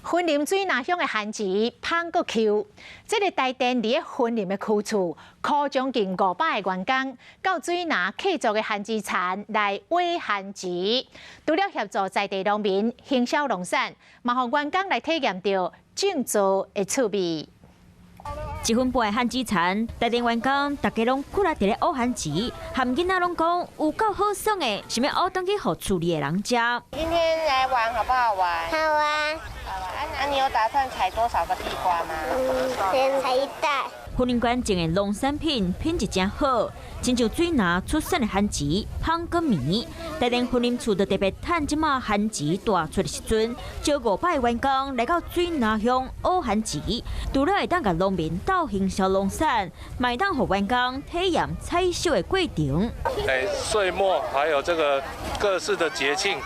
雲林水林鄉的番薯芳國球，這個台電伫個雲林的區處，雇將近500個員工到水林契作的番薯田來挖番薯，除了協助在地農民行銷農產，嘛讓員工來體驗到種作的趣味。1分半的番薯田，台電員工大家攏睏來佇咧挖番薯，含囡仔攏講有夠好爽的，想要挖轉去互厝裡的人食。今天來玩好不好玩？好啊。你有打算採多少個地瓜嗎？先採1袋。雲林縣種的農產品品質真好，親像水林出產的番薯芳國棉。台電雲林處就特別趁即馬番薯大出的時陣，招500個員工來到水林鄉挖番薯，除了會當甲農民鬥行銷農產，嘛會當予員工體驗採收的過程。歲末還有這個各式的節慶，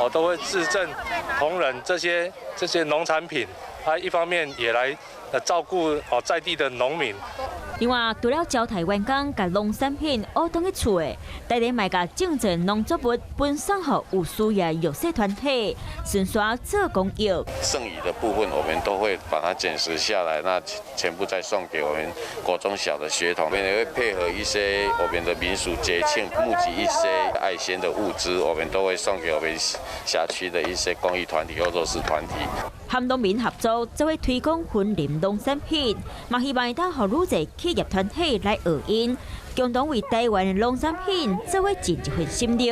都會致贈同仁這些農產品，一方面也來照顧在地的農民。另外，除了招待員工甲農產品挖轉去厝的，台電嘛甲種植農作物分送予有需要弱勢團體，順刷做公益。剩餘的部分，我們都會把它撿拾下來，那全部再送給我們國中小的學童。我們也會配合一些我們的民俗節慶，募集一些愛心的物資，我們都會送給我們轄區的一些公益團體或弱勢團體。和農民合作，就會推廣雲林農產品，嘛希望會當予愈濟企業團體來學因，共同為台灣的農產品做伙盡一份心力。